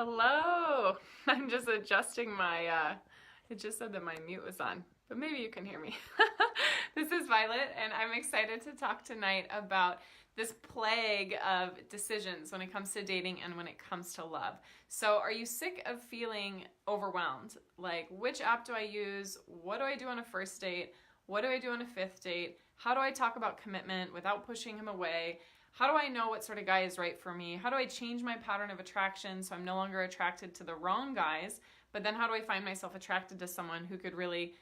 Hello. I'm just adjusting my, it just said that my mute was on, but maybe you can hear me. This is Violet, and I'm excited to talk tonight about this plague of decisions when it comes to dating and when it comes to love. So are you sick of feeling overwhelmed? Like, which app do I use? What do I do on a first date? What do I do on a fifth date? How do I talk about commitment without pushing him away? How do I know what sort of guy is right for me? How do I change my pattern of attraction so I'm no longer attracted to the wrong guys? But then how do I find myself attracted to someone who could really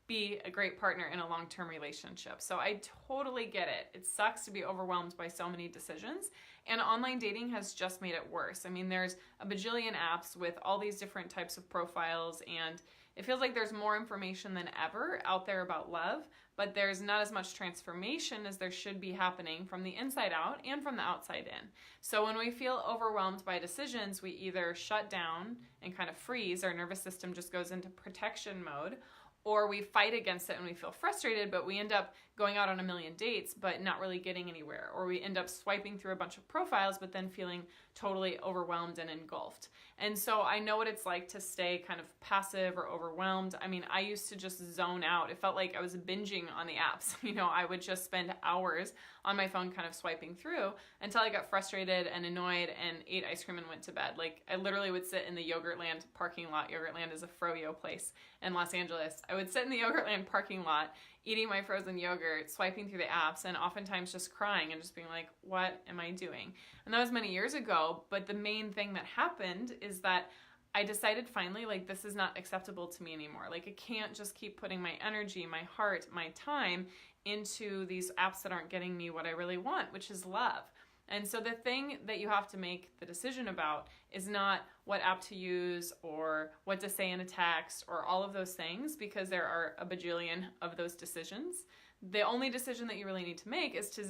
be a great partner in a long-term relationship? So I totally get it. It sucks to be overwhelmed by so many decisions, and online dating has just made it worse. I mean, there's a bajillion apps with all these different types of profiles, and it feels like there's more information than ever out there about love, but there's not as much transformation as there should be happening from the inside out and from the outside in. So when we feel overwhelmed by decisions, we either shut down and kind of freeze, our nervous system just goes into protection mode, or we fight against it and we feel frustrated, but we end up going out on a million dates but not really getting anywhere. Or we end up swiping through a bunch of profiles but then feeling totally overwhelmed and engulfed. And so I know what it's like to stay kind of passive or overwhelmed. I mean, I used to just zone out. It felt like I was binging on the apps. You know, I would just spend hours on my phone kind of swiping through until I got frustrated and annoyed and ate ice cream and went to bed. Like, I literally would sit in the Yogurtland parking lot. Yogurtland is a froyo place in Los Angeles. I would sit in the Yogurtland parking lot eating my frozen yogurt, swiping through the apps, and oftentimes just crying and just being like, what am I doing? And that was many years ago, but the main thing that happened is that I decided finally, like, this is not acceptable to me anymore. Like, I can't just keep putting my energy, my heart, my time into these apps that aren't getting me what I really want, which is love. And so the thing that you have to make the decision about is not what app to use or what to say in a text or all of those things, because there are a bajillion of those decisions. The only decision that you really need to make is to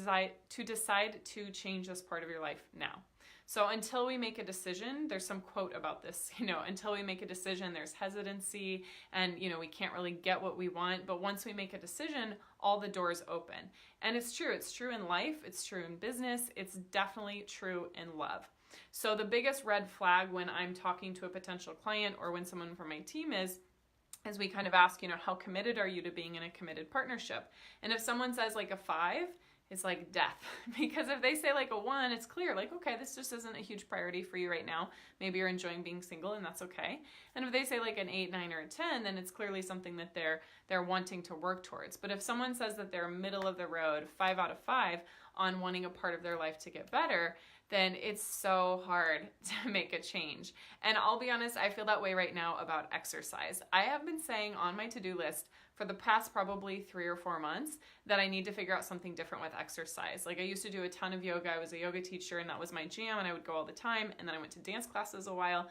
decide to change this part of your life now. So until we make a decision, there's some quote about this, until we make a decision, there's hesitancy and, we can't really get what we want. But once we make a decision, all the doors open. And it's true. It's true in life. It's true in business. It's definitely true in love. So the biggest red flag when I'm talking to a potential client or when someone from my team is we kind of ask, how committed are you to being in a committed partnership? And if someone says like a 5, it's like death. Because if they say like a 1, it's clear, like, okay, this just isn't a huge priority for you right now. Maybe you're enjoying being single and that's okay. And if they say like an 8, 9, or a 10, then it's clearly something that they're wanting to work towards. But if someone says that they're middle of the road, 5 out of 5 on wanting a part of their life to get better, then it's so hard to make a change. And I'll be honest, I feel that way right now about exercise. I have been saying on my to-do list for the past probably 3 or 4 months that I need to figure out something different with exercise. Like, I used to do a ton of yoga. I was a yoga teacher and that was my jam and I would go all the time. And then I went to dance classes a while,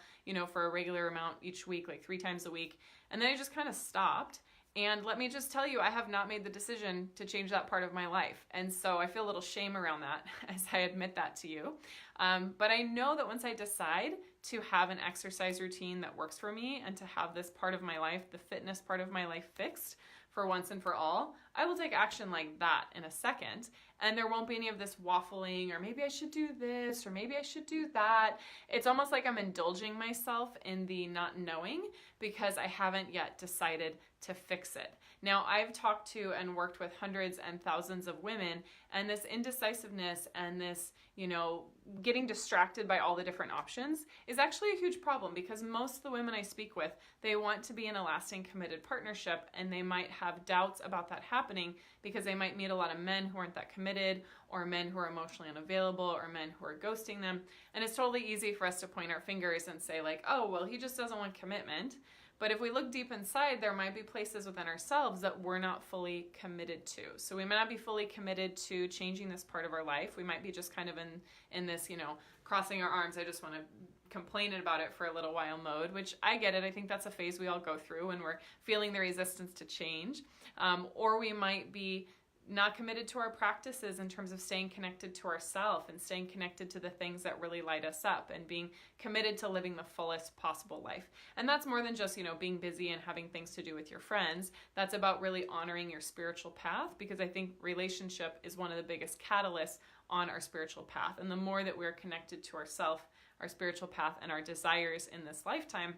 for a regular amount each week, like 3 times a week. And then I just kind of stopped. And let me just tell you, I have not made the decision to change that part of my life. And so I feel a little shame around that as I admit that to you. But I know that once I decide to have an exercise routine that works for me and to have this part of my life, the fitness part of my life, fixed for once and for all, I will take action like that in a second. And there won't be any of this waffling or maybe I should do this or maybe I should do that. It's almost like I'm indulging myself in the not knowing because I haven't yet decided to fix it. Now, I've talked to and worked with hundreds and thousands of women, and this indecisiveness and this, getting distracted by all the different options is actually a huge problem, because most of the women I speak with, they want to be in a lasting committed partnership, and they might have doubts about that happening because they might meet a lot of men who aren't that committed, or men who are emotionally unavailable, or men who are ghosting them. And it's totally easy for us to point our fingers and say like, oh, well, he just doesn't want commitment. But if we look deep inside, there might be places within ourselves that we're not fully committed to. So we might not be fully committed to changing this part of our life. We might be just kind of in this, crossing our arms, I just want to complain about it for a little while mode, which I get it. I think that's a phase we all go through when we're feeling the resistance to change. Or we might be not committed to our practices in terms of staying connected to ourselves and staying connected to the things that really light us up and being committed to living the fullest possible life. And that's more than just, being busy and having things to do with your friends. That's about really honoring your spiritual path, because I think relationship is one of the biggest catalysts on our spiritual path. And the more that we're connected to ourselves, our spiritual path, and our desires in this lifetime,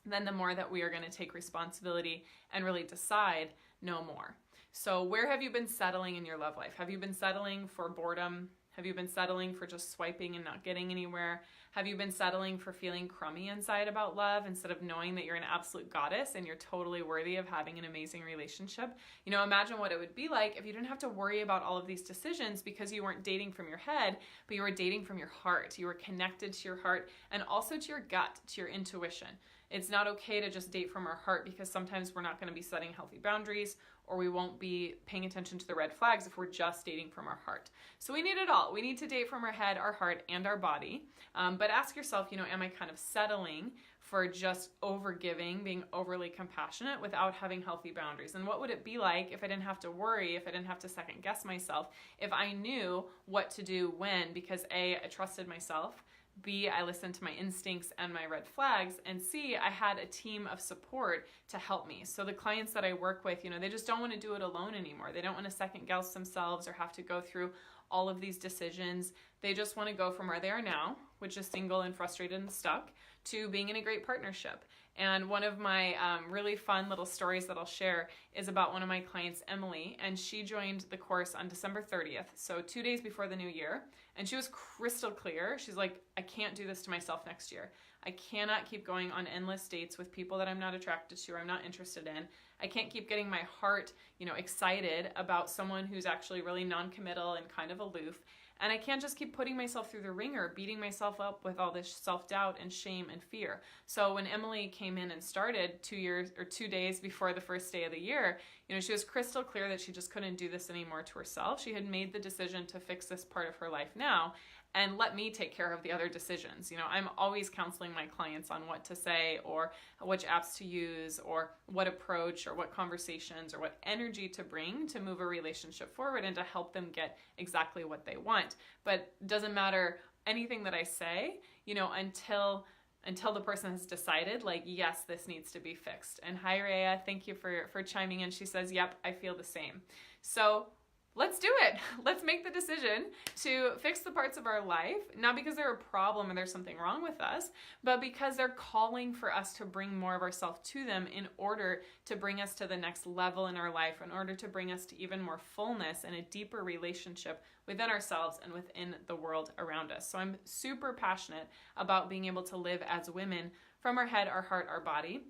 then the more that we are going to take responsibility and really decide no more. So where have you been settling in your love life? Have you been settling for boredom? Have you been settling for just swiping and not getting anywhere? Have you been settling for feeling crummy inside about love instead of knowing that you're an absolute goddess and you're totally worthy of having an amazing relationship? You know, imagine what it would be like if you didn't have to worry about all of these decisions because you weren't dating from your head, but you were dating from your heart. You were connected to your heart and also to your gut, to your intuition. It's not okay to just date from our heart because sometimes we're not going to be setting healthy boundaries, or we won't be paying attention to the red flags if we're just dating from our heart. So we need it all. We need to date from our head, our heart, and our body. But ask yourself, you know, am I kind of settling for just overgiving, being overly compassionate without having healthy boundaries? And what would it be like if I didn't have to worry, if I didn't have to second guess myself, if I knew what to do when, because A, I trusted myself, B, I listened to my instincts and my red flags, and C, I had a team of support to help me. So the clients that I work with, you know, they just don't want to do it alone anymore. They don't want to second guess themselves or have to go through all of these decisions. They just want to go from where they are now, which is single and frustrated and stuck, to being in a great partnership. And one of my really fun little stories that I'll share is about one of my clients, Emily, and she joined the course on December 30th, so 2 days before the new year, and she was crystal clear. She's like, I can't do this to myself next year. I cannot keep going on endless dates with people that I'm not attracted to or I'm not interested in. I can't keep getting my heart, you know, excited about someone who's actually really non-committal and kind of aloof. And I can't just keep putting myself through the ringer, beating myself up with all this self-doubt and shame and fear. So when Emily came in and started 2 days before the first day of the year, you know, she was crystal clear that she just couldn't do this anymore to herself. She had made the decision to fix this part of her life now and let me take care of the other decisions. You know, I'm always counseling my clients on what to say or which apps to use or what approach or what conversations or what energy to bring to move a relationship forward and to help them get exactly what they want. But it doesn't matter anything that I say, you know, until the person has decided, like, yes, this needs to be fixed. And hi, Rhea, thank you for chiming in. She says, yep, I feel the same. So let's do it. Let's make the decision to fix the parts of our life, not because they're a problem or there's something wrong with us, but because they're calling for us to bring more of ourselves to them in order to bring us to the next level in our life, in order to bring us to even more fullness and a deeper relationship within ourselves and within the world around us. So I'm super passionate about being able to live as women from our head, our heart, our body,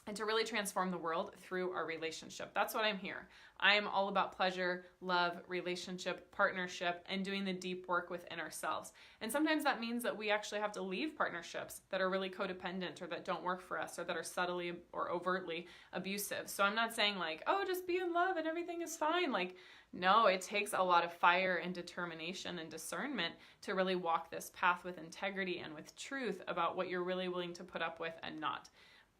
and to really transform the world through our relationship. That's what I'm here. I am all about pleasure, love, relationship, partnership, and doing the deep work within ourselves. And sometimes that means that we actually have to leave partnerships that are really codependent or that don't work for us or that are subtly or overtly abusive. So I'm not saying like, oh, just be in love and everything is fine. Like, no, it takes a lot of fire and determination and discernment to really walk this path with integrity and with truth about what you're really willing to put up with and not.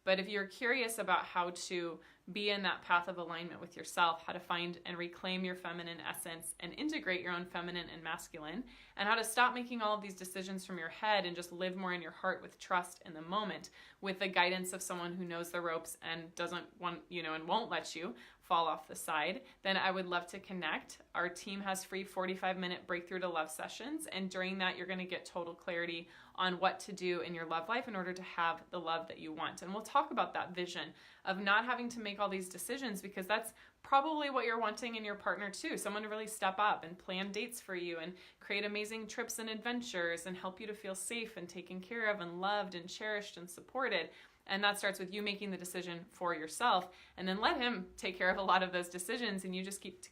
But if you're curious about how to be in that path of alignment with yourself, how to find and reclaim your feminine essence and integrate your own feminine and masculine, and how to stop making all of these decisions from your head and just live more in your heart with trust in the moment, with the guidance of someone who knows the ropes and doesn't want, you know, and won't let you fall off the side, then I would love to connect. Our team has free 45-minute breakthrough to love sessions, and during that you're going to get total clarity on what to do in your love life in order to have the love that you want. And we'll talk about that vision of not having to make all these decisions, because that's probably what you're wanting in your partner too. Someone to really step up and plan dates for you and create amazing trips and adventures and help you to feel safe and taken care of and loved and cherished and supported. And that starts with you making the decision for yourself, and then let him take care of a lot of those decisions, and you just get to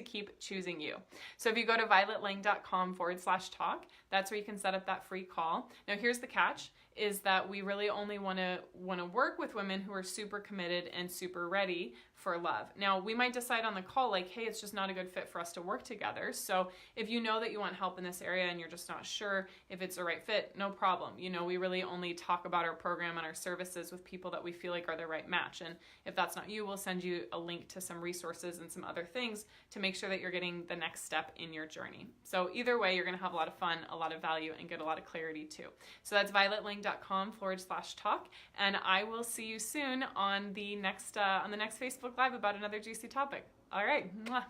keep choosing you. So if you go to violetlang.com/talk, that's where you can set up that free call. Now here's the catch, is that we really only want to work with women who are super committed and super ready for love. Now we might decide on the call like, hey, it's just not a good fit for us to work together. So if you know that you want help in this area and you're just not sure if it's the right fit, no problem. You know, we really only talk about our program and our services with people that we feel like are the right match. And if that's not you, we'll send you a link to some resources and some other things to make sure that you're getting the next step in your journey. So either way, you're going to have a lot of fun, a lot of value, and get a lot of clarity too. So that's violetlang.com/talk. And I will see you soon on the next Facebook Live about another juicy topic. All right. Mwah.